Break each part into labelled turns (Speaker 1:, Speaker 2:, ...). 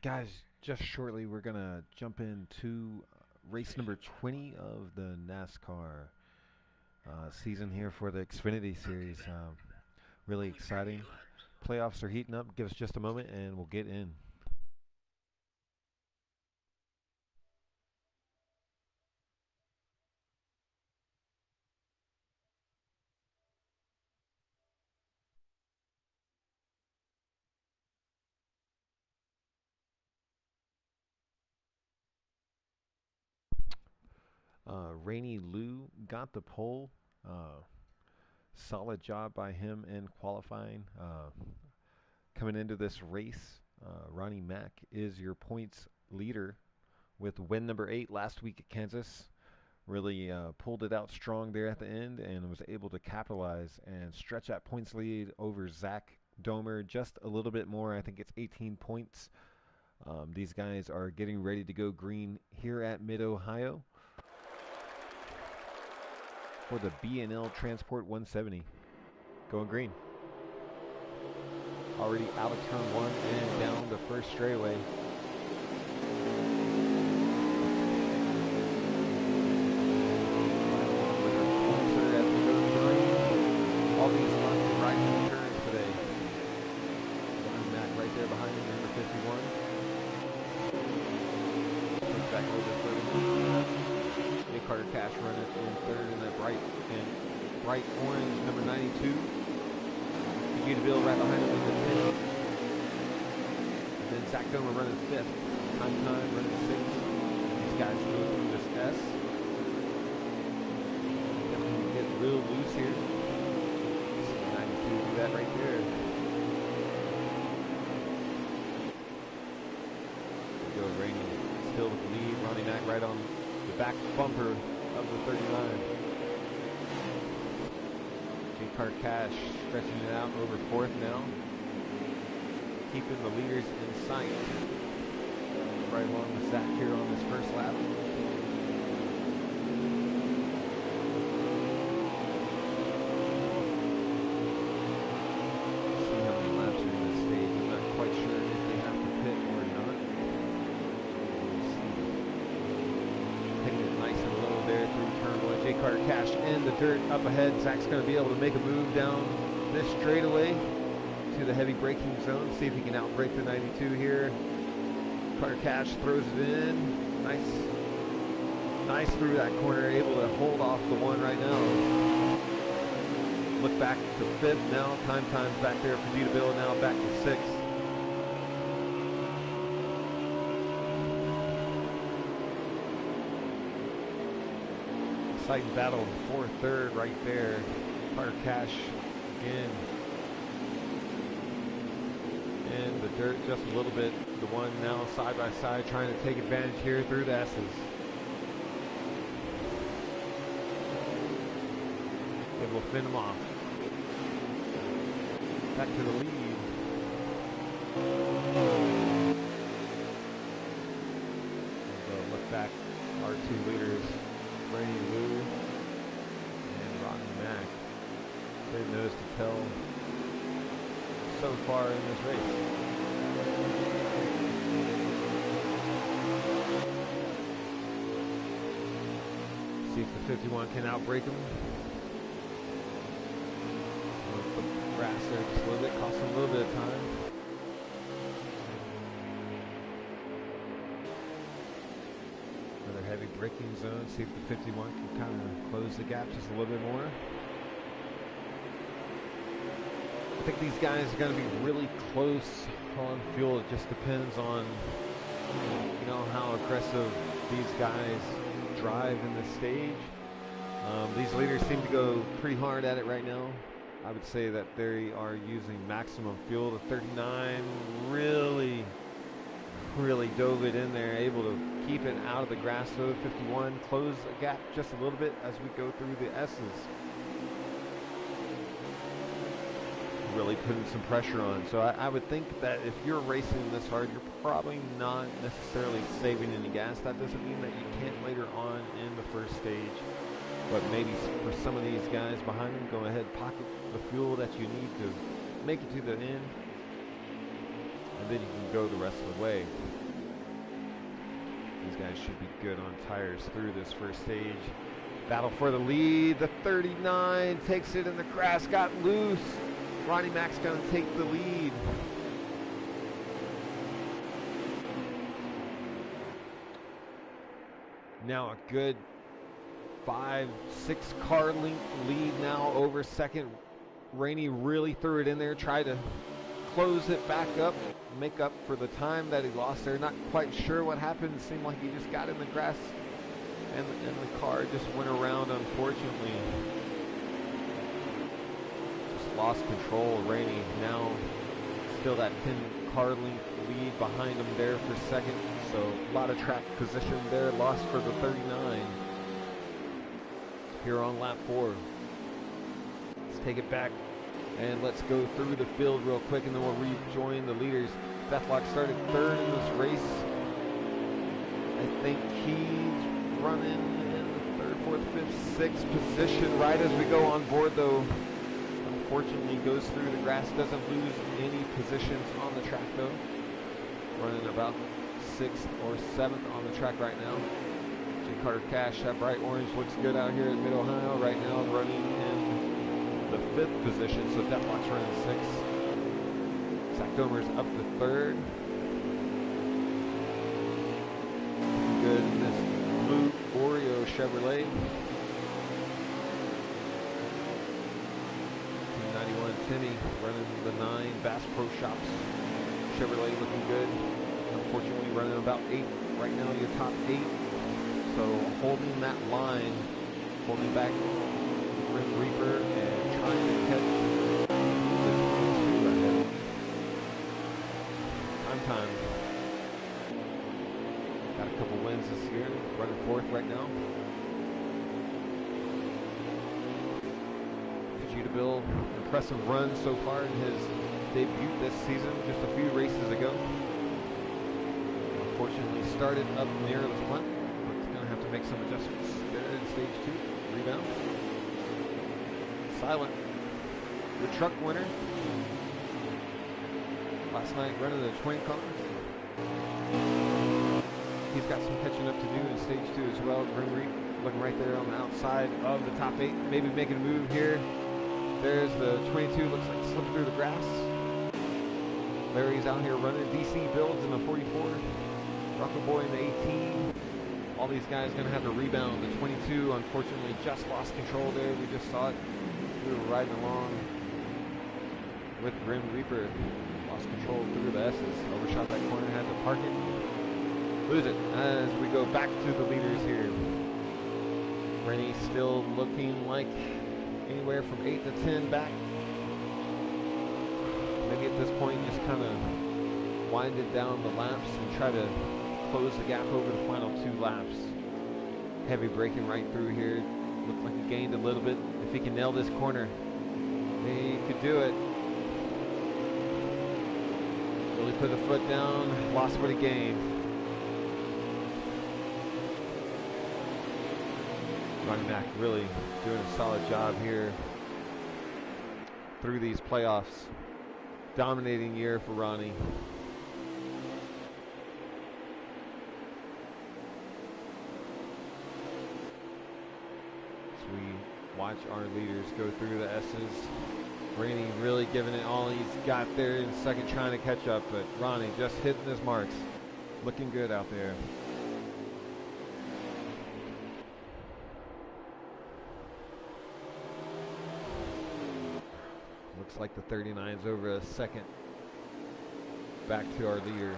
Speaker 1: Guys, just shortly we're going to jump into race number 20 of the NASCAR season here for the Xfinity Series. Really exciting. Playoffs are heating up. Give us just a moment and we'll get in. Rainy Lou got the pole. Solid job by him in qualifying. Coming into this race, Ronnie Mack is your points leader with win number 8 last week at Kansas. Really pulled it out strong there at the end and was able to capitalize and stretch that points lead over Zach Domer just a little bit more. I think it's 18 points. These guys are getting ready to go green here at Mid-Ohio for the B&L Transport 170. Going green. Already out of turn 1 and down the first straightaway. All these right-hand turns today. Ronnie Mack right there behind him, number 51. Goes back a little bit further. Jay Carter Cash running in third in that bright orange, number 92. Vegeta Bill right behind him in the 10. And then Zach Domer running 5th. Time running 6th. These guys go through this S. Definitely get real loose here. Do that right there. There we go, Rainey still with the lead. Ronnie Mack right on the back bumper of the 39. J. Carter Cash stretching it out over 4th now. Keeping the leaders in sight. Right along with Zach here on this first lap. Carter Cash in the dirt up ahead. Zach's going to be able to make a move down this straightaway to the heavy braking zone. See if he can outbrake the 92 here. Carter Cash throws it in. Nice through that corner. Able to hold off the one right now. Look back to 5th now. Time's back there for Vegeta Bill. Now back to 6th. Exciting battle for 3rd right there. Carter Cash again in the dirt just a little bit. The one now side by side trying to take advantage here through the S's. It will fend them off. Back to the lead. And look back, our 2 leaders. Rainy Lou and Ronnie Mack. They nose to tail so far in this race. See if the 51 can outbreak them. The grass there just a little bit, cost them a little bit of time. Heavy braking zone. See if the 51 can kind of close the gap just a little bit more. I think these guys are going to be really close on fuel. It just depends on, how aggressive these guys drive in the stage. These leaders seem to go pretty hard at it right now. I would say that they are using maximum fuel. The 39 really dove it in there, able to keep it out of the grass. So 51 close the gap just a little bit as we go through the S's. Really putting some pressure on. So I would think that if you're racing this hard, you're probably not necessarily saving any gas. That doesn't mean that you can't later on in the first stage. But maybe for some of these guys behind them, go ahead, pocket the fuel that you need to make it to the end. and then you can go the rest of the way. These guys should be good on tires through this first stage. Battle for the lead. The 39 takes it in the grass, got loose. Ronnie Mac's going to take the lead. Now a good 5-6 car length lead now over second. Rainey really threw it in there, tried to close it back up, make up for the time that he lost there. Not quite sure what happened. It seemed like he just got in the grass and the car just went around, unfortunately. Just lost control. Rainey now still that 10 car length lead behind him there for second. So a lot of track position there lost for the 39 here on lap 4. Let's take it back and let's go through the field real quick, and then we'll rejoin the leaders. Deathlock started third in this race. I think he's running in the third, fourth, fifth, sixth position right as we go on board, though. Unfortunately goes through the grass, doesn't lose any positions on the track though. Running about 6th or 7th on the track right now. J. Carter Cash, that bright orange looks good out here at Mid-Ohio right now, running in the 5th position, so Deathlock's running 6th. Zach Domer's up to 3rd. Good in this blue Oreo Chevrolet. Team 91 Timmy running the 9 Bass Pro Shops. Chevrolet looking good. Unfortunately running about 8 right now, your top 8. So holding that line, holding back Grim Reaper and trying to catch the 22 ahead. Time. Got a couple wins this year, running 4th right now. Vegeta impressive run so far in his debut this season, just a few races ago. Unfortunately started up near the front, but he's going to have to make some adjustments there in stage 2. Rebound. Silent, the truck winner. Last night running the 20 car. He's got some catching up to do in stage 2 as well. Grim Reap looking right there on the outside of the top 8, maybe making a move here. There's the 22, looks like slipping through the grass. Larry's out here running. DC builds in the 44. Rocco Boy in the 18. All these guys going to have to rebound. The 22, unfortunately, just lost control there. We just saw it. We were riding along with Grim Reaper. Lost control through the S's. Overshot that corner, had to park it. Lose it as we go back to the leaders here. Rennie still looking like anywhere from 8 to 10 back. Maybe at this point just kind of winded down the laps and try to close the gap over the final 2 laps. Heavy braking right through here. Looked like he gained a little bit. If he can nail this corner, he could do it. Really put the foot down, lost what he gained. Ronnie Mac really doing a solid job here through these playoffs. Dominating year for Ronnie. As we watch our leaders go through the S's. Rainey really giving it all he's got there in second, trying to catch up, but Ronnie just hitting his marks. Looking good out there. Looks like the 39's over a second. Back to our leader.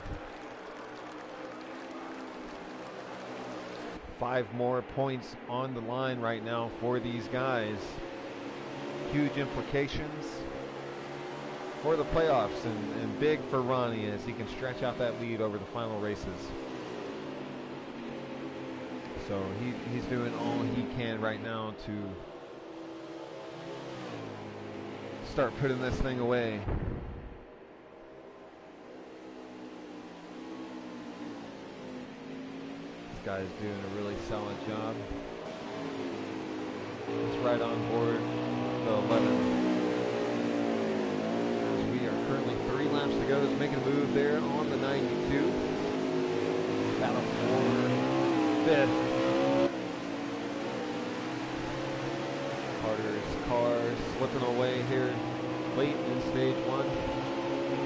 Speaker 1: 5 more points on the line right now for these guys. Huge implications for the playoffs, and big for Ronnie as he can stretch out that lead over the final races. So he's doing all he can right now to start putting this thing away. This guy's doing a really solid job. It's right on board the 11 as we are currently 3 laps to go. Is making a move there on the 92. Battle for 5th. Carter's car slipping away here late in stage 1.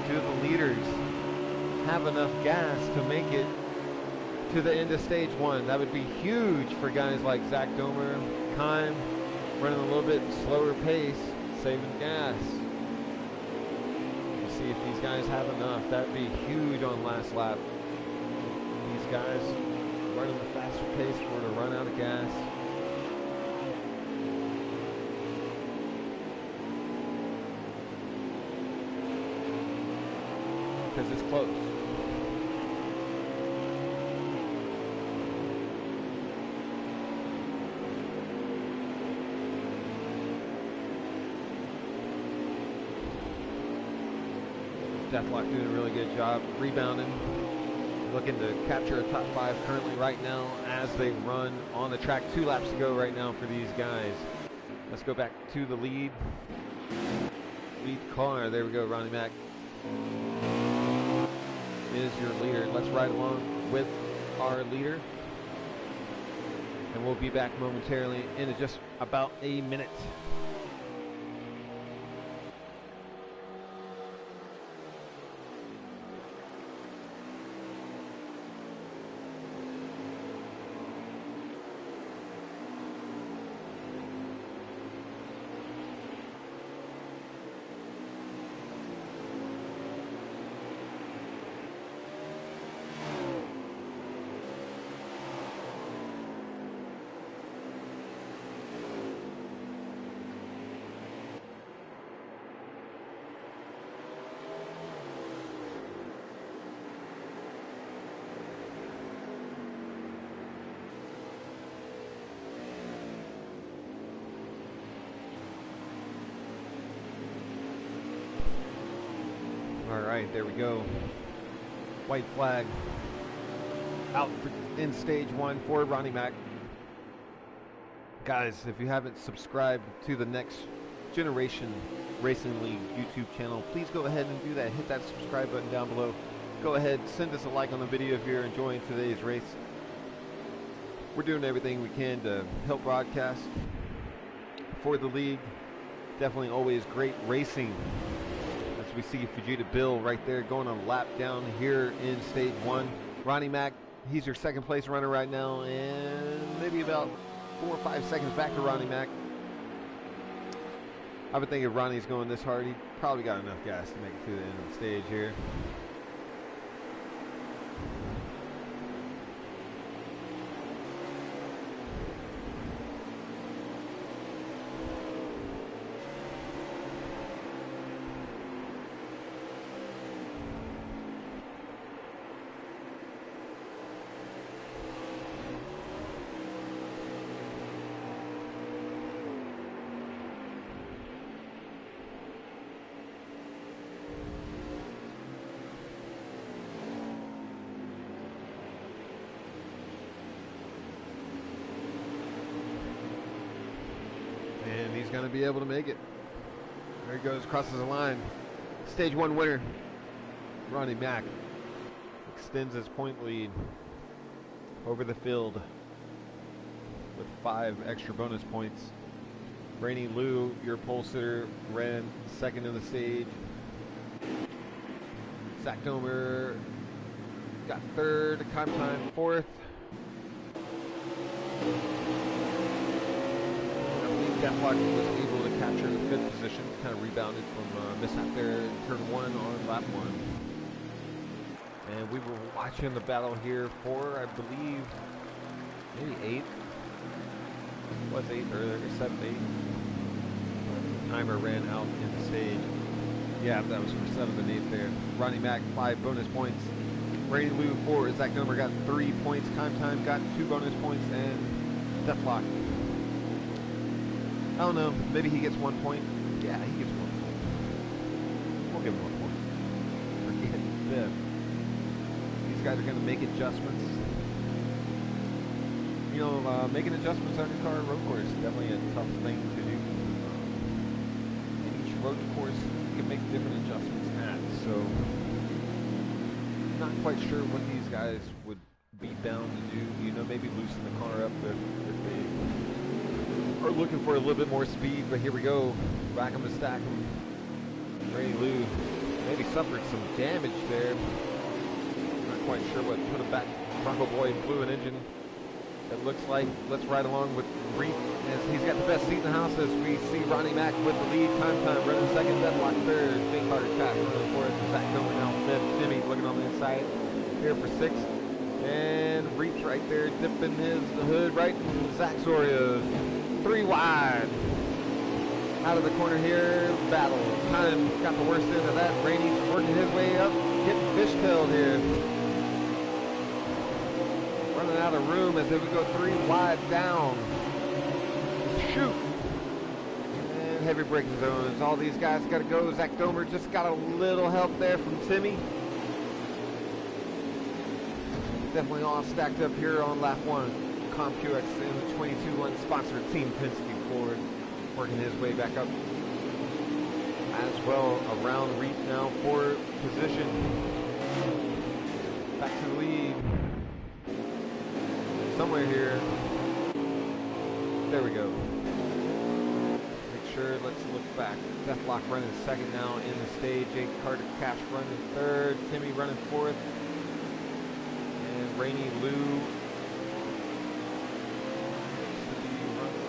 Speaker 1: Two of the leaders have enough gas to make it to the end of stage 1. That would be huge for guys like Zach Domer, Kime, running a little bit slower pace, saving gas. We'll see if these guys have enough. That'd be huge on last lap. These guys running the faster pace, we're going to run out of gas. Because it's close. Deathlock doing a really good job rebounding, looking to capture a top 5 currently right now as they run on the track. 2 laps to go right now for these guys. Let's go back to the lead car. There we go. Ronnie Mack is your leader. Let's ride along with our leader, and we'll be back momentarily in just about a minute. All right, there we go. White flag out in stage 1 for Ronnie Mack. Guys, if you haven't subscribed to the Next Generation Racing League YouTube channel, please go ahead and do that. Hit that subscribe button down below. Go ahead, send us a like on the video if you're enjoying today's race. We're doing everything we can to help broadcast for the league. Definitely always great racing. We see Fujita Bill right there going a lap down here in stage 1. Ronnie Mack, he's your second place runner right now, and maybe about 4 or 5 seconds back to Ronnie Mack. I would think if Ronnie's going this hard, he probably got enough gas to make it to the end of the stage here. He's going to be able to make it. There he goes, crosses the line. Stage 1 winner, Ronnie Mack, extends his point lead over the field with 5 extra bonus points. Rainey Liu, your pole sitter, ran second in the stage. Zach Domer got 3rd, Time 4th. Deathlock was able to capture the 5th position, kind of rebounded from mishap there in turn 1 on lap 1. And we were watching the battle here for, I believe, maybe 8th. It was 8th earlier, 7th, 8th. Timer ran out in the stage. Yeah, that was for 7th and 8th there. Ronnie Mack, 5 bonus points. Rainey Liu, 4. Zach Domer got 3 points. Time got 2 bonus points. And Deathlock, I don't know, maybe he gets 1 point. Yeah, he gets 1 point. We'll give him 1 point for getting 5th. These guys are going to make adjustments. You know, making adjustments on your car road course is definitely a tough thing to do. In each road course, you can make different adjustments at. so not quite sure what these guys would be bound to do. You know, maybe loosen the car up if they are looking for a little bit more speed. But here we go, rack them to stack them. Ray Lou maybe suffered some damage there. Not quite sure what put him back. Bronco Boy blew an engine. It looks like. Let's ride along with Reed as he's got the best seat in the house as we see Ronnie Mack with the lead. Time running second, Deadlock third, Jake Carter Cash running fourth, Zach Comer now fifth, Jimmy looking on the inside here for sixth, and Reed's right there dipping his hood right in Zach's Oreos. 3 wide. Out of the corner here, battle. Time got the worst end of that. Rainey's working his way up, getting fishtailed here. Running out of room as they would go 3 wide down. Shoot. And heavy braking zones. All these guys got to go. Zach Domer just got a little help there from Timmy. Definitely all stacked up here on lap 1. ComQX and the 22-1 sponsored Team Penske Ford working his way back up as well around Reed now for position. Back to the lead. Somewhere here. There we go. Make sure, let's look back. Deathlock running second now in the stage. Jake Carter Cash running third. Timmy running fourth. And Rainy Lou to be running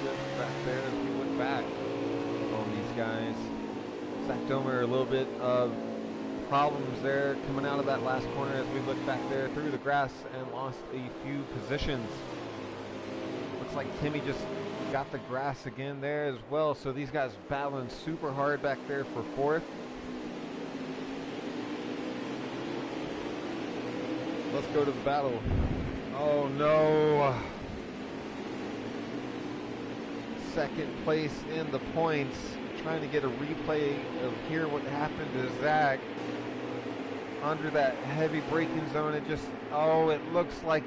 Speaker 1: just back there as we look back on these guys. Zach Domer, a little bit of problems there coming out of that last corner as we look back there through the grass and lost a few positions. Looks like Timmy just got the grass again there as well, so these guys battling super hard back there for fourth. Let's go to the battle. Oh no. Second place in the points. Trying to get a replay of here what happened to Zach under that heavy braking zone. It just, oh, it looks like,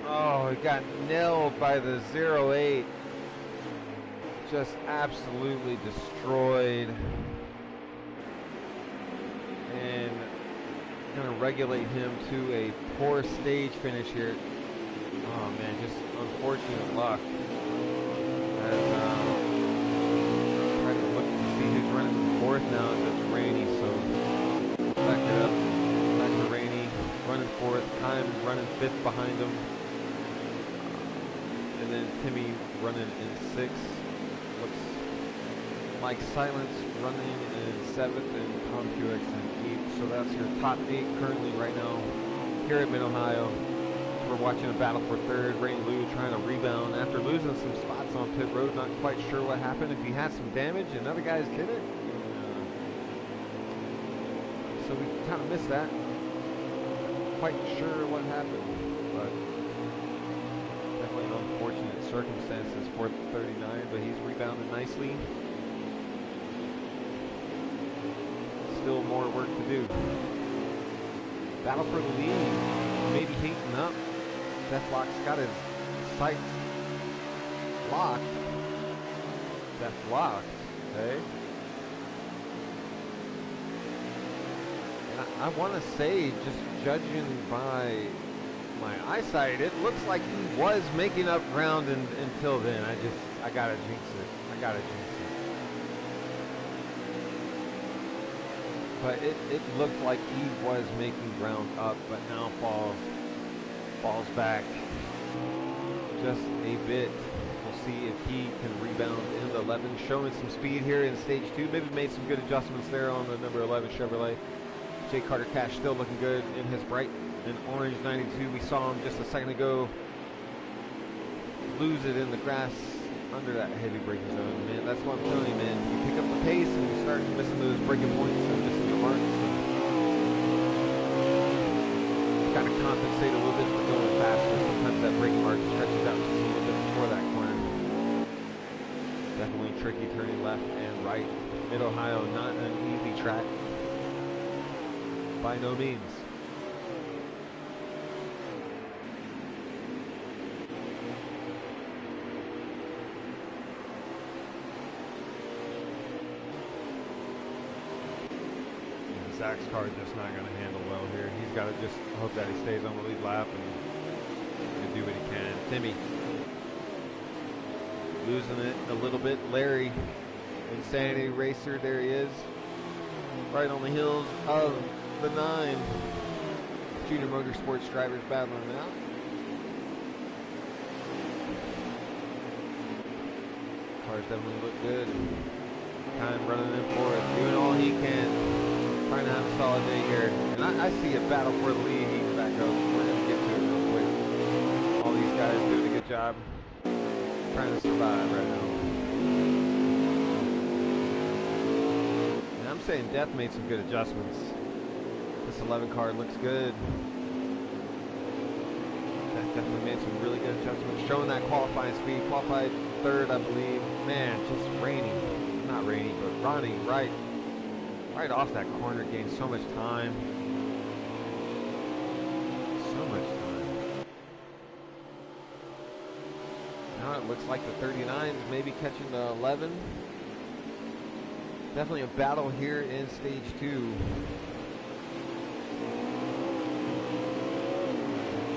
Speaker 1: oh, it got nailed by the 08. Just absolutely destroyed. And going to regulate him to a poor stage finish here. Oh man, just unfortunate luck. Trying to look to see who's running fourth now. It's Rainey, so back it up. Back to Rainey, running fourth. Time running fifth behind him. And then Timmy running in sixth. Looks like Silence running in seventh and ComQX in eighth. So that's your top 8 currently right now here at Mid-Ohio. We're watching a battle for third. Rain Lou trying to rebound after losing some spots on pit road. Not quite sure what happened. If he had some damage and other guys did it. So we kind of missed that. Quite sure what happened. But definitely unfortunate circumstances for 39. But he's rebounded nicely. Still more work to do. Battle for the lead. Maybe heating up. Deathlock's got his sights locked. Deathlocked, okay? And I want to say, just judging by my eyesight, it looks like he was making up ground until then. I gotta jinx it. I gotta jinx it. But it looked like he was making ground up, but now falls back just a bit. We'll see if he can rebound in the 11. Showing some speed here in stage 2. Maybe made some good adjustments there on the number 11 Chevrolet. Jake Carter Cash still looking good in his bright and orange 92. We saw him just a second ago lose it in the grass under that heavy braking zone. Man, that's what I'm telling you, man. You pick up the pace and you start missing those braking points and missing the marks. Kind of compensate a little bit for going faster. Sometimes that braking mark stretches out just a little bit before that corner. Definitely tricky turning left and right. Mid-Ohio, not an easy track. By no means. Zach's car just not going to handle well here. He's got to just hope that he stays on the lead lap and do what he can. Timmy losing it a little bit. Larry, Insanity Racer, there he is. Right on the heels of the 9 Junior Motorsports drivers battling out. Cars definitely look good. Time running in for it, doing all he can, trying to have a solid day here. And I see a battle for the lead. He's back up. We're going to get to it real quick. All these guys doing a good job, trying to survive right now. And I'm saying Death made some good adjustments. This 11 car looks good. That definitely made some really good adjustments, showing that qualifying speed. Qualified 3rd, I believe. Man, just rainy. Not rainy, but Ronnie right off that corner gained so much time. So much time. Now it looks like the 39 is maybe catching the 11. Definitely a battle here in stage 2.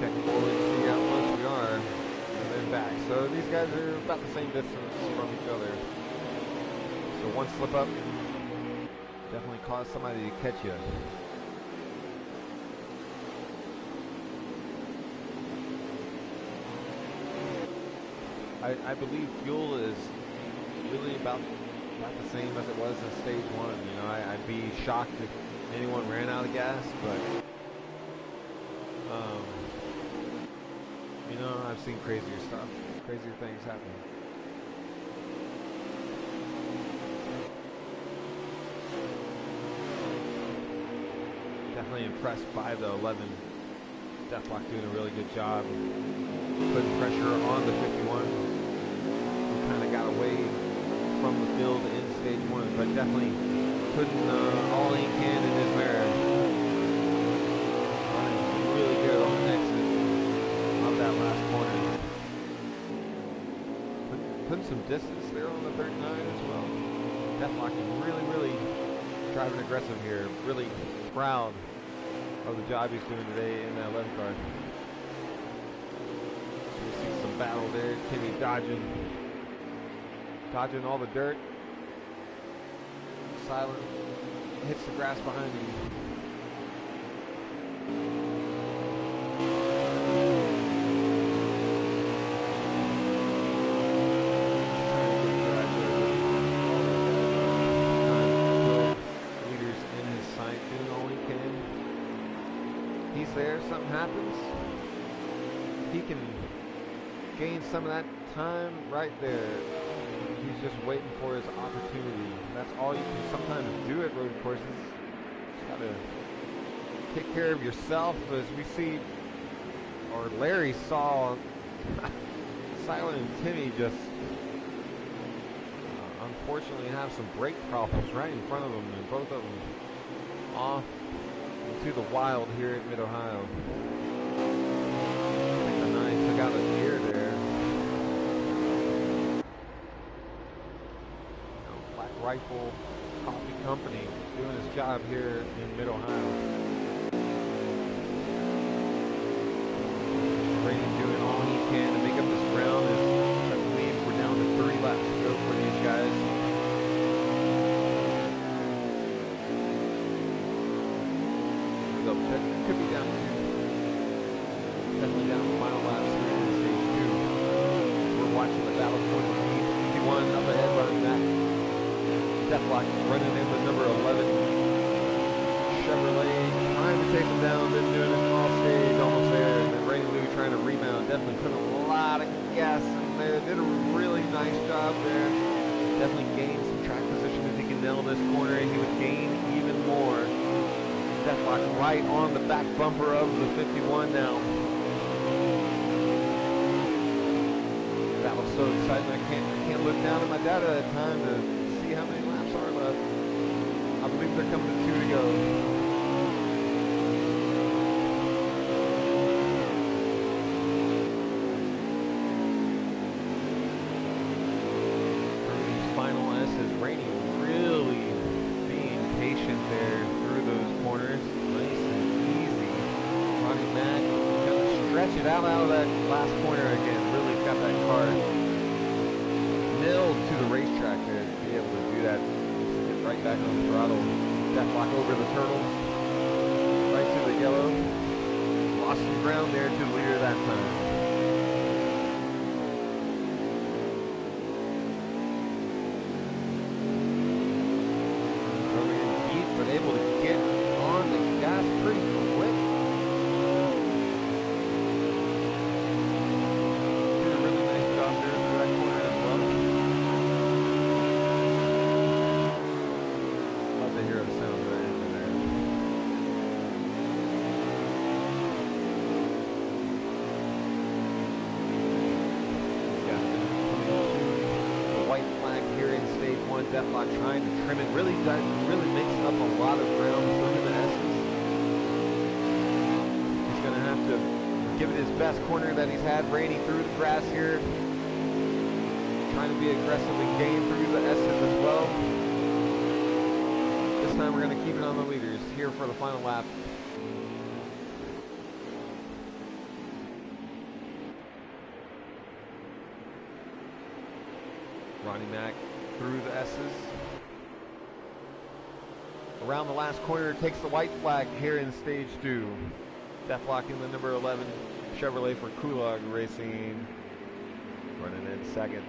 Speaker 1: Check forward, see how close we are, and then back. So these guys are about the same distance from each other. So one slip up definitely cause somebody to catch you. I believe fuel is really about the same as it was in stage 1. You know, I'd be shocked if anyone ran out of gas, but you know, I've seen crazier stuff, crazier things happen. Definitely impressed by the 11. Deathlock doing a really good job putting pressure on the 51. He kind of got away from the field in stage 1, but definitely putting all he can in his mirror. Running really good on the exit of that last corner. Putting some distance there on the 39 as well. Deathlock is really driving aggressive here. Really proud of the job he's doing today in that 11 car. So we see some battle there. Timmy dodging all the dirt. Silent hits the grass behind him. There, something happens, he can gain some of that time right there. He's just waiting for his opportunity. That's all you can sometimes do at road courses. Just gotta take care of yourself, as we see, or Larry saw Silent and Timmy just unfortunately have some brake problems right in front of them, and both of them off to the wild here at Mid-Ohio. I think the 9 took out a gear there. Black Rifle Coffee Company doing his job here in Mid-Ohio. Brady doing all he can to make up this ground. As I believe we're down to 3 laps to go for these guys. Could be down to, definitely down to final laps here in stage 2. We're watching the battle for the lead. 51 up ahead, running back. Deathlock running in the number 11 Chevrolet, trying to take him down. Been doing it all stage, almost there. And then Ray Lou trying to rebound. Definitely put a lot of gas in there. Did a really nice job there. Definitely gained some track position. If he can nail this corner, he would gain even more. Deathlock right on the back bumper of the 51 now. That was so exciting. I can't look down at my data at time to see how many laps are left. I believe they're coming to 2 to go. For these final S's, Rainey really being patient there through those push it out of that last corner again. Really got that car milled to the racetrack there to be able to do that. Just get right back on the throttle. Death lock over the turtles. Right to the yellow. Lost some ground there to the leader that time. Over in deep, but able to get on the gas pretty quick. Did a really nice job there through that corner as well. Love to hear the sound of that engine there. Deathlock trying to trim it, really makes up a lot of ground through the S's. He's going to have to give it his best corner that he's had, Rainey through the grass here. Trying to be aggressive and gain through the S's as well. This time we're going to keep it on the leaders here for the final lap. Ronnie Mack through the S's. Around the last corner, takes the white flag here in stage 2. Deathlocking the number 11 Chevrolet for Kulog Racing. Running in second.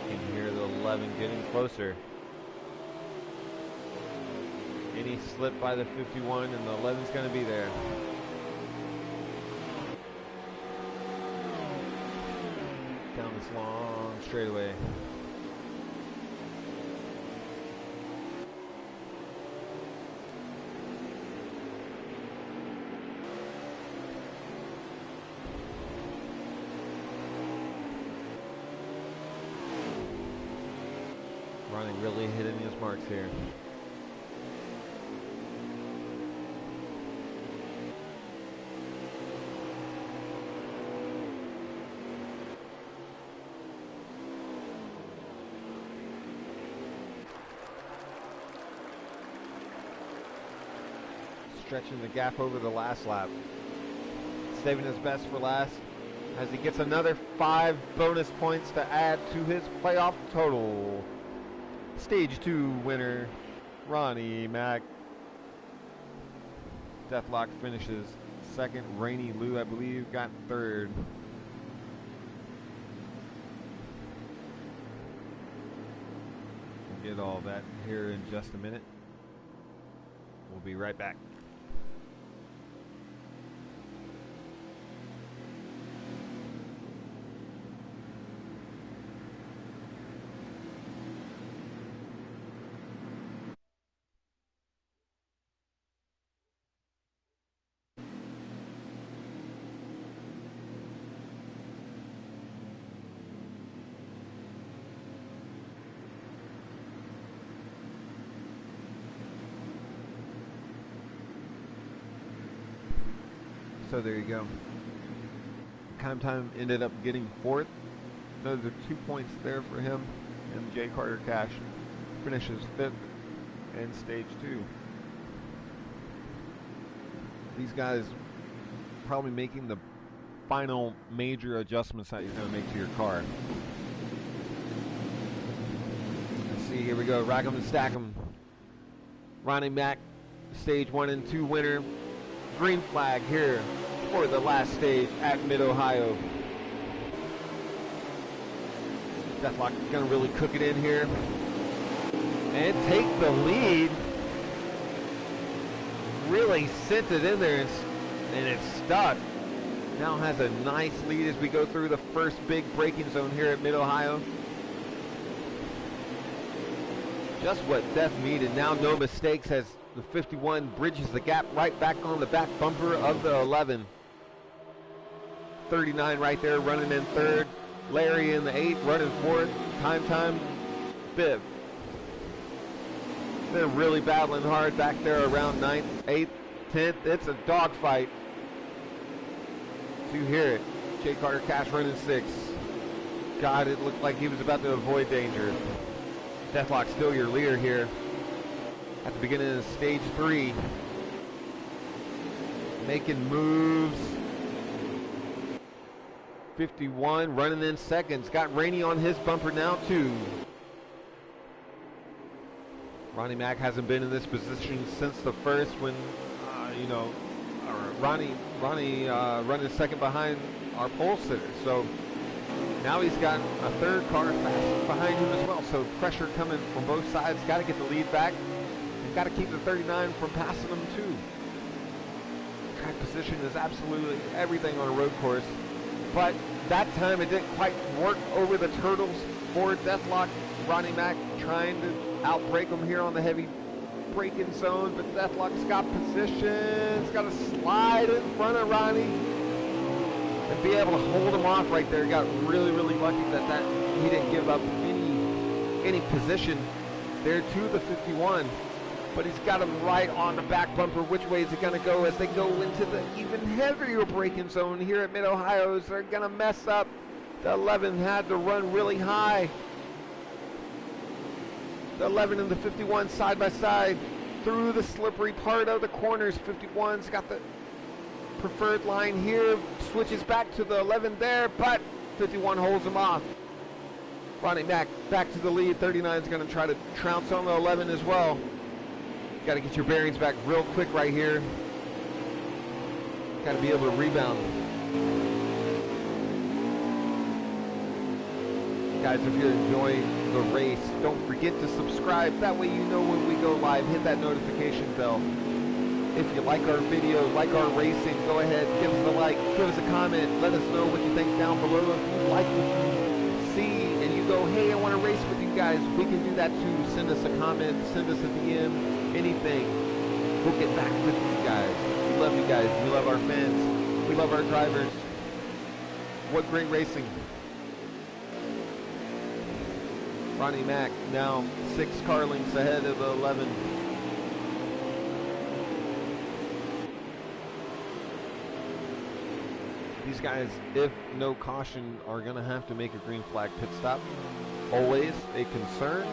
Speaker 1: You can hear the 11 getting closer. Any slip by the 51 and the 11's going to be there. Down this long straightaway. Ronnie really hitting his marks here. Stretching the gap over the last lap. Saving his best for last as he gets another 5 bonus points to add to his playoff total. Stage 2 winner, Ronnie Mack. Deathlock finishes second. Rainey Lou, I believe, got third. We'll get all that here in just a minute. We'll be right back. So there you go. Time ended up getting fourth. Another 2 points there for him. And Jay Carter Cash finishes fifth in stage 2. These guys probably making the final major adjustments that you're going to make to your car. Let's see, here we go. Rack 'em and stack 'em. Ronnie Mack, stage 1 and 2 winner. Green flag here for the last stage at Mid-Ohio. Deathlock is going to really cook it in here and take the lead. Really sent it in there and it's stuck. Now has a nice lead as we go through the first big braking zone here at Mid-Ohio. Just what Death needed. Now no mistakes as the 51 bridges the gap right back on the back bumper of the 11. 39 right there running in third. Larry in the 8 running fourth. Time Biv. They're really battling hard back there around 9th, 8th, 10th. It's a dogfight. You hear it. Jay Carter Cash running 6. God, it looked like he was about to avoid danger. Deathlock still your leader here at the beginning of stage 3. Making moves. 51 running in seconds. Got Rainey on his bumper now too. Ronnie Mack hasn't been in this position since the first when, Ronnie running second behind our pole sitter. So now he's got a third car fast behind him as well. So pressure coming from both sides. Got to get the lead back. You've got to keep the 39 from passing them too. Track position is absolutely everything on a road course. But that time it didn't quite work over the turtles for Deathlock. Ronnie Mack trying to outbrake him here on the heavy braking zone, but Deathlock's got position. He's got to slide in front of Ronnie and be able to hold him off right there. He got really, really lucky that he didn't give up any position there to the 51. But he's got him right on the back bumper. Which way is it going to go as they go into the even heavier braking zone here at Mid-Ohio? They're going to mess up. The 11 had to run really high. The 11 and the 51 side by side through the slippery part of the corners. 51's got the preferred line here. Switches back to the 11 there, but 51 holds him off. Ronnie Mack back to the lead. 39's going to try to trounce on the 11 as well. Got to get your bearings back real quick right here. Got to be able to rebound. Guys, if you're enjoying the race, don't forget to subscribe. That way you know when we go live. Hit that notification bell. If you like our video, like our racing, go ahead, give us a like, give us a comment. Let us know what you think down below. If you like what you see and you go, hey, I want to race with you guys, we can do that too. Send us a comment, send us a DM. Anything, we'll get back with you guys. We love you guys. We love our fans. We love our drivers. What great racing. Ronnie Mack now 6 car lengths ahead of the 11. These guys, if no caution, are going to have to make a green flag pit stop. Always a concern.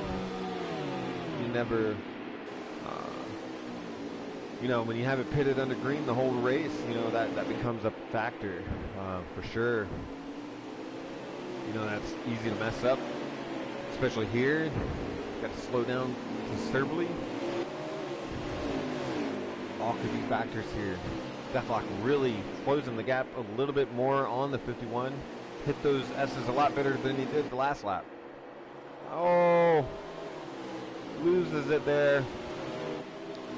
Speaker 1: You never... when you have it pitted under green the whole race, that becomes a factor for sure. That's easy to mess up, especially here. Got to slow down considerably. All could be factors here. Deathlock really closing the gap a little bit more on the 51. Hit those S's a lot better than he did the last lap. Oh, loses it there.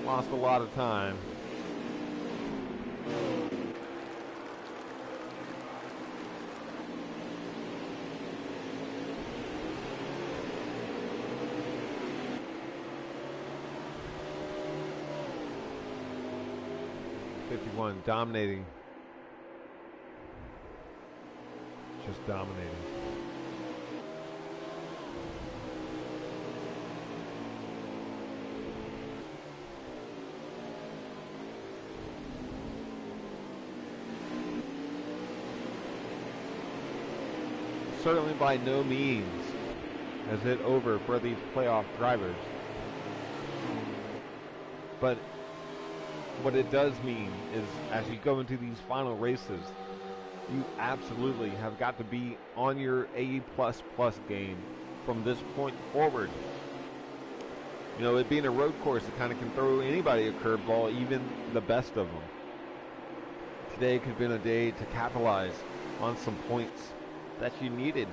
Speaker 1: Lost a lot of time. Dominating. Just dominating. Certainly by no means is it over for these playoff drivers. But what it does mean is as you go into these final races, you absolutely have got to be on your A++ game from this point forward. It being a road course, it kind of can throw anybody a curveball, even the best of them. Today could have been a day to capitalize on some points that you needed.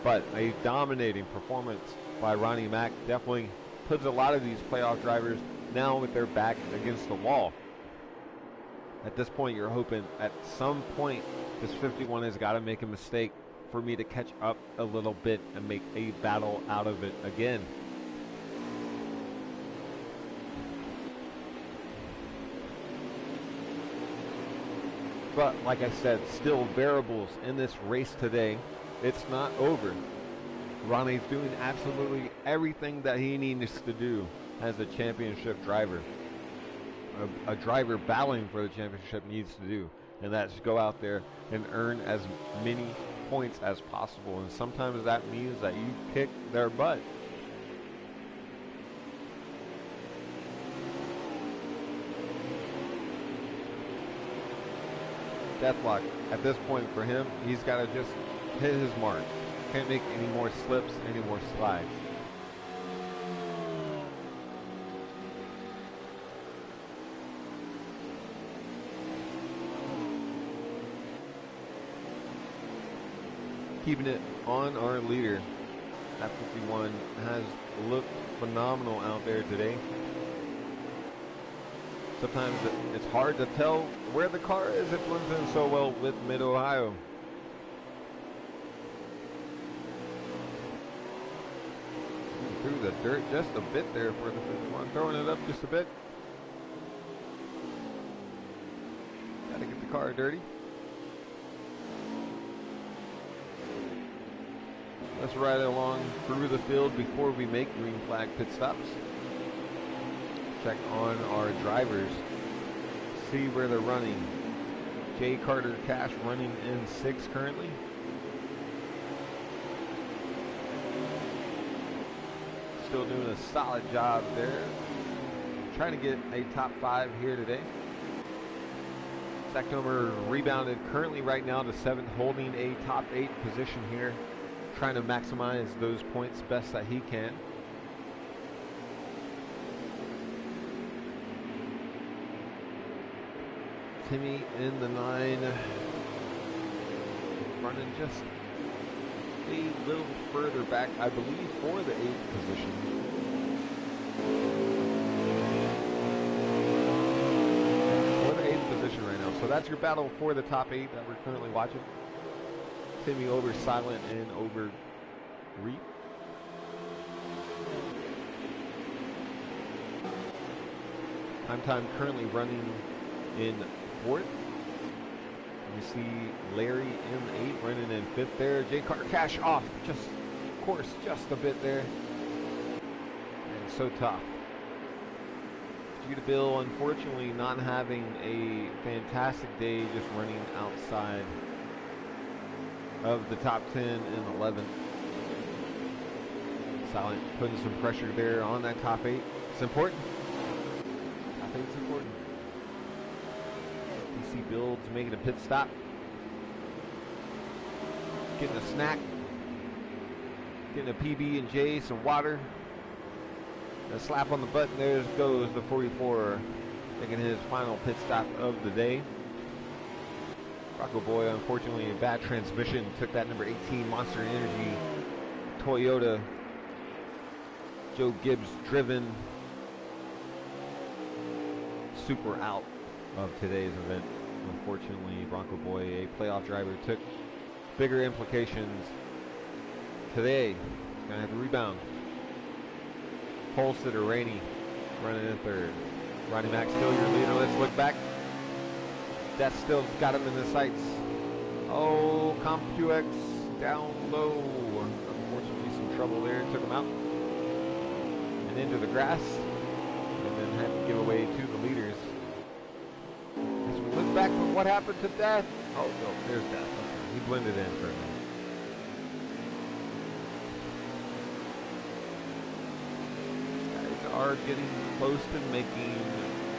Speaker 1: But a dominating performance by Ronnie Mack definitely puts a lot of these playoff drivers now with their back against the wall. At this point, you're hoping at some point this 51 has got to make a mistake for me to catch up a little bit and make a battle out of it again. But like I said, still variables in this race today. It's not over. Ronnie's doing absolutely everything that he needs to do as a championship driver. A driver battling for the championship needs to do. and that's go out there and earn as many points as possible. And sometimes that means that you kick their butt. Deathlock. At this point for him, he's got to just hit his mark. Can't make any more slips, any more slides. Keeping it on our leader. That 51 has looked phenomenal out there today. Sometimes it's hard to tell where the car is. It blends in so well with Mid-Ohio. Through the dirt just a bit there for the 51. Throwing it up just a bit. Got to get the car dirty. Let's ride along through the field before we make green flag pit stops. Check on our drivers. See where they're running. Jay Carter Cash running in 6th currently. Still doing a solid job there. Trying to get a top 5 here today. Zach Nomer rebounded currently right now to 7th, holding a top 8 position here. Trying to maximize those points best that he can. Timmy in the 9, running just a little further back, I believe, for the 8th position. For the 8th position right now. So that's your battle for the top 8 that we're currently watching. Timmy over Silent and over Reap. Time currently running in 4th. You see Larry in 8 running in 5th there. Jay Carter Cash off, just of course, just a bit there. And so tough. Judah Bill unfortunately not having a fantastic day, just running outside of the top 10 and 11. Silent putting some pressure there on that top 8. It's important. Top 8's important. DC Builds making a pit stop. Getting a snack. Getting a PB&J, some water. A slap on the button. There goes the 44 making his final pit stop of the day. Rocco Boy, unfortunately, a bad transmission. Took that number 18 Monster Energy Toyota Joe Gibbs driven super out of today's event. Unfortunately, Bronco Boy, a playoff driver, took bigger implications today. He's going to have to rebound. Pole sitter Rainey running in 3rd. Ronnie Mack still your leader. Let's look back. That still got him in the sights. Oh, CompuX down low. Unfortunately, some trouble there. Took him out. And into the grass. And then had to give away to the leaders. As we look back at what happened to Death. Oh, no, there's Death. Okay. He blended in for a minute. Guys are getting close to making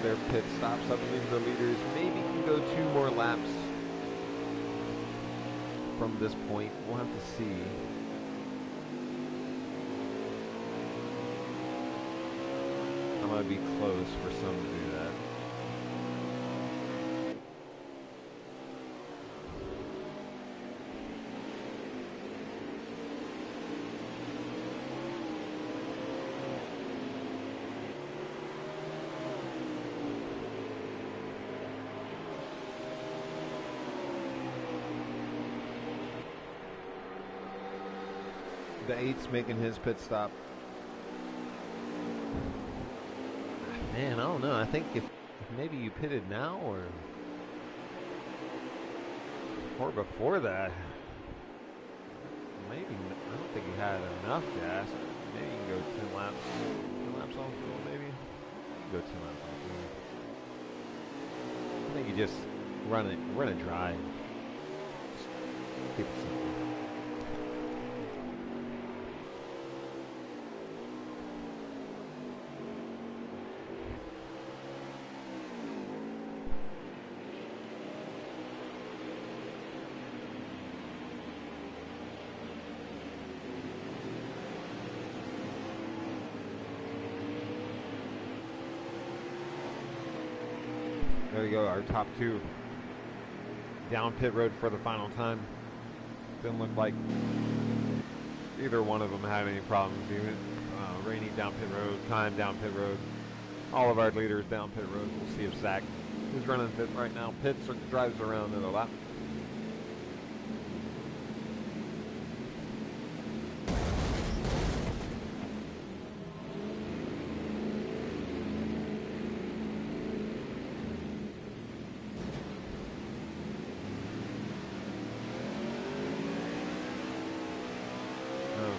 Speaker 1: their pit stops. I believe the leaders maybe can go 2 more laps from this point. We'll have to see. I'm going to be close for some to do that. The 8's making his pit stop. Man, I don't know. I think if maybe you pitted now or before that, maybe I don't think he had enough gas. Maybe you can go 10 laps. 10 laps on fuel, maybe. Go 10 laps on fuel. I think he just run it dry. Just keep it simple. There we go, our top two down pit road for the final time. Didn't look like either one of them had any problems. Even Rainey down pit road, Time down pit road, all of our leaders down pit road. We'll see if Zach, who's running pit right now, pits or drives around in a lap.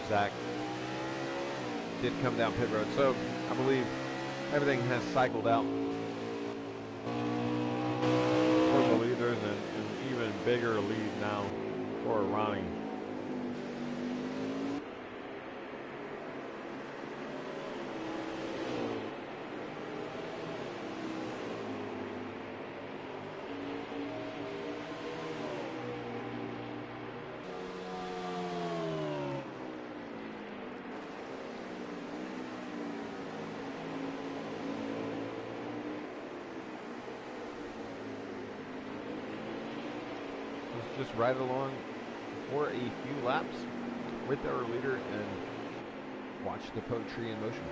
Speaker 1: Zach did come down pit road, so I believe everything has cycled out for the leaders, and an even bigger lead now for Ronnie. Just ride along for a few laps with our leader and watch the poetry in motion.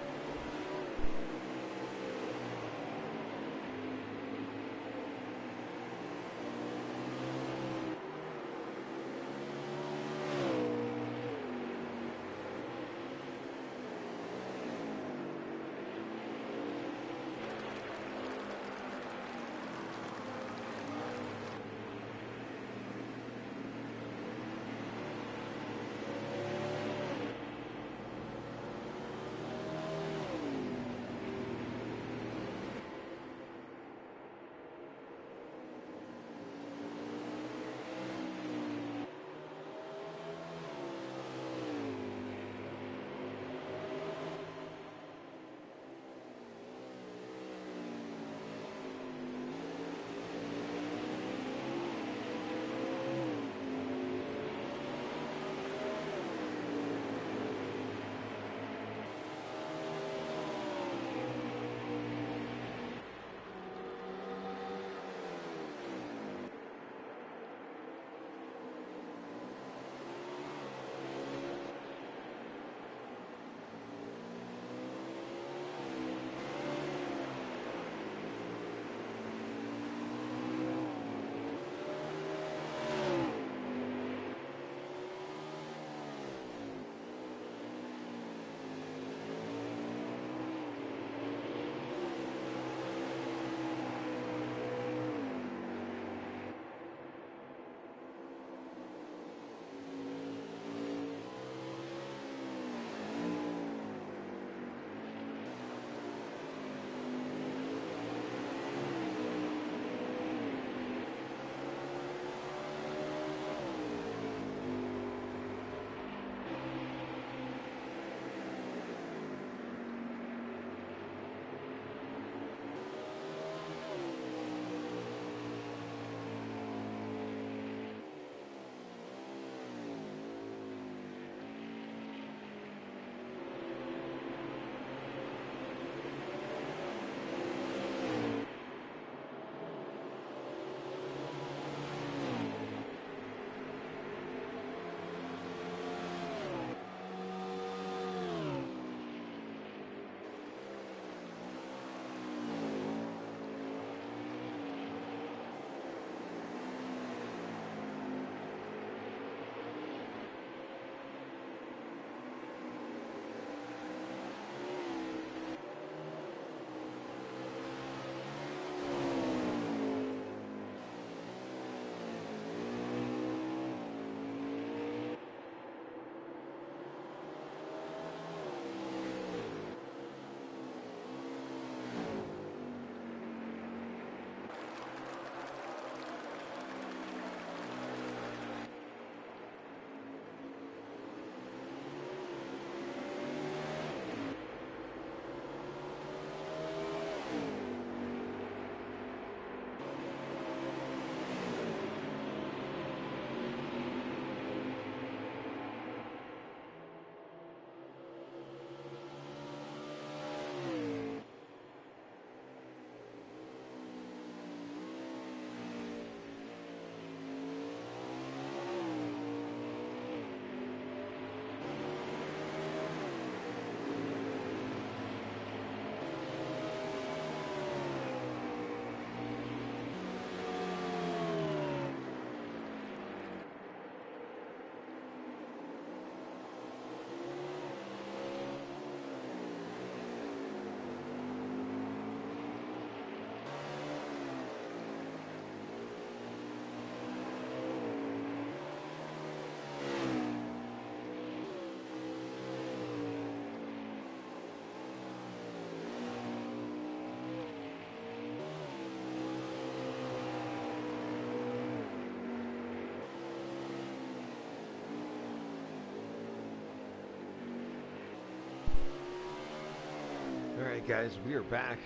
Speaker 1: Alright guys, we are back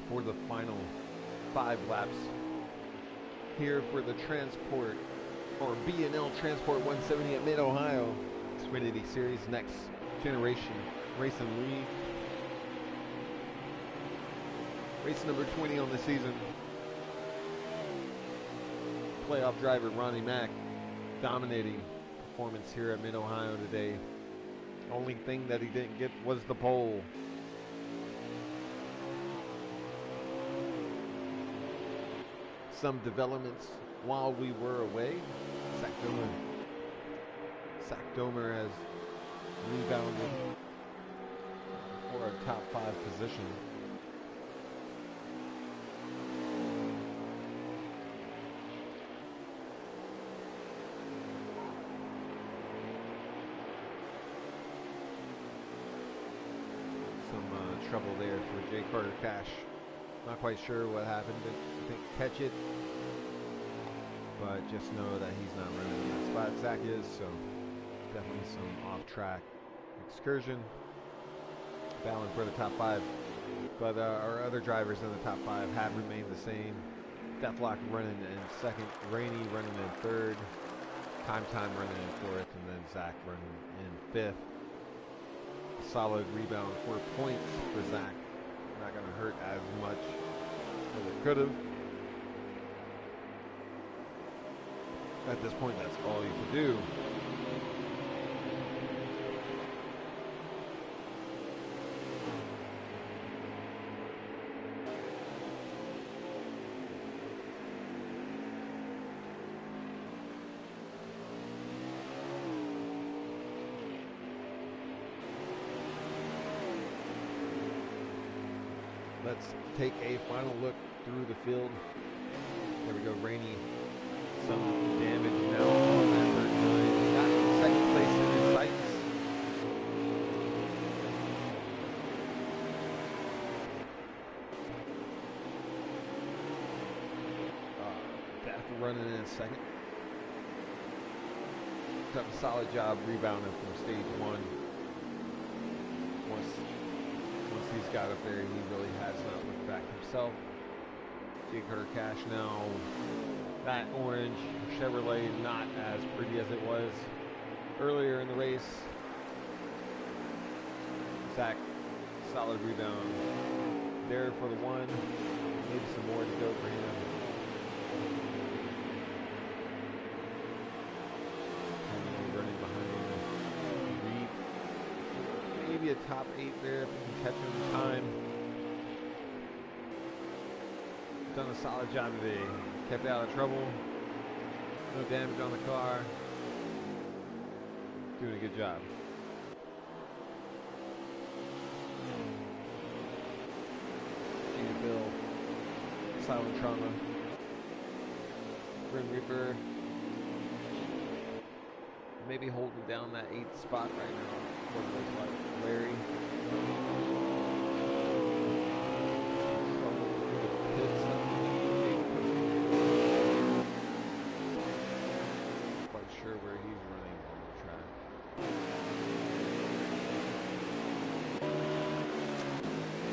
Speaker 1: for the final 5 laps here for the Transport, or B&L Transport 170 at Mid-Ohio Xfinity Series Next Generation Racing League. Race number 20 on the season. Playoff driver Ronnie Mack dominating performance here at Mid-Ohio today. Only thing that he didn't get was the pole. Some developments while we were away. Zach Domer has rebounded for a top 5 position. Trouble there for Jay Carter Cash. Not quite sure what happened. Didn't catch it, but just know that he's not running in that spot Zach is, so definitely some off-track excursion. Battling for the top 5, but our other drivers in the top 5 have remained the same. Deathlock running in second, Rainey running in third, Time running in fourth, and then Zach running in fifth. Solid rebound, 4 points for Zach. Not going to hurt as much as it could have. At this point, that's all you can do. Let's take a final look through the field. There we go, Rainey. Some damage now on that third line. Got second place in his sights. Death running in second. Done a solid job rebounding from stage 1. Once he's got up there, he really has not looked back himself. Jay Carter Cash now. That orange Chevrolet not as pretty as it was earlier in the race. Zach, solid rebound there for the 1. Maybe some more to go for him. Running behind Reed. Maybe a top 8 there if we can catch him in time. Done a solid job today. Kept out of trouble. No damage on the car. Doing a good job. Gina Bill. Silent Trauma. Grim Reaper. Maybe holding down that 8th spot right now. What looks like Larry. Quite sure where he's running on the track.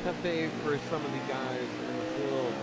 Speaker 1: Tough day for some of the guys in the field.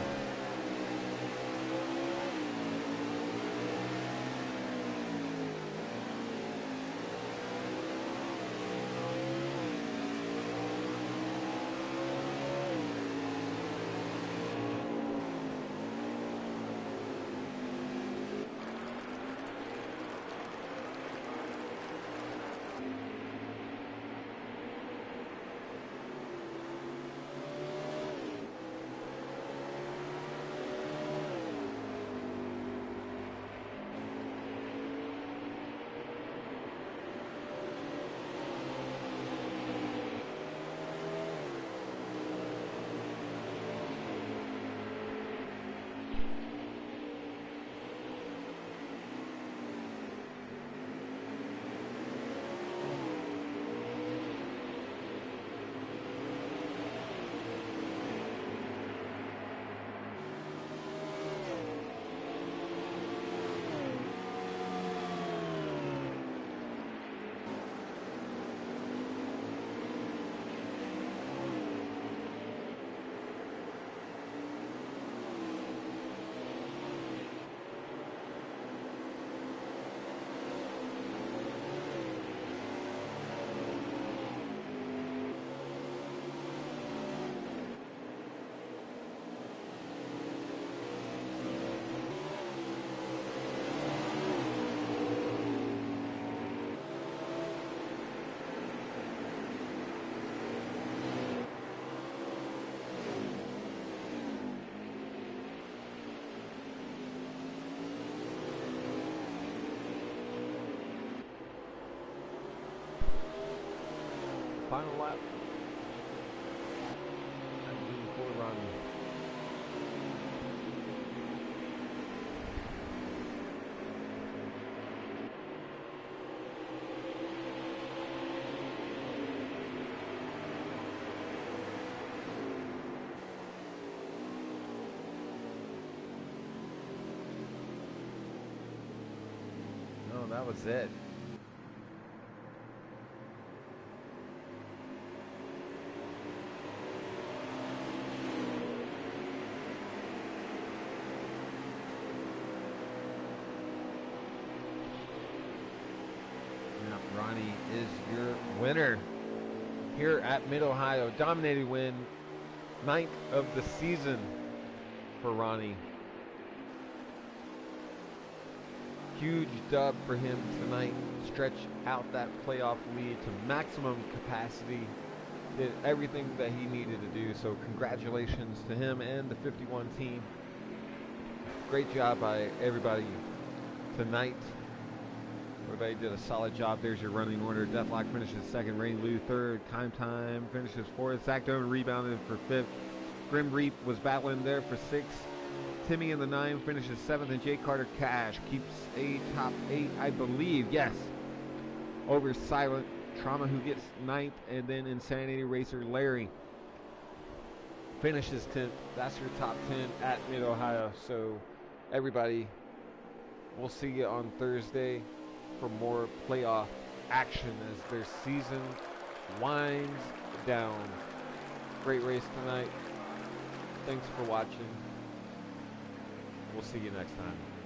Speaker 1: Final lap. For Ronnie. No, that was it. Ronnie is your winner here at Mid-Ohio. Dominating win, 9th of the season for Ronnie. Huge dub for him tonight. Stretch out that playoff lead to maximum capacity. Did everything that he needed to do. So congratulations to him and the 51 team. Great job by everybody tonight. Everybody did a solid job. There's your running order. Deathlock finishes second. Rainy Lou third. Time finishes fourth. Zach Doman rebounded for fifth. Grim Reap was battling there for sixth. Timmy in the 9 finishes seventh. And Jay Carter Cash keeps a top 8, I believe. Yes. Over Silent Trauma, who gets 9th. And then Insanity Racer Larry finishes 10th. That's your top 10 at Mid-Ohio. So everybody, we'll see you on Thursday for more playoff action as their season winds down. Great race tonight. Thanks for watching. We'll see you next time.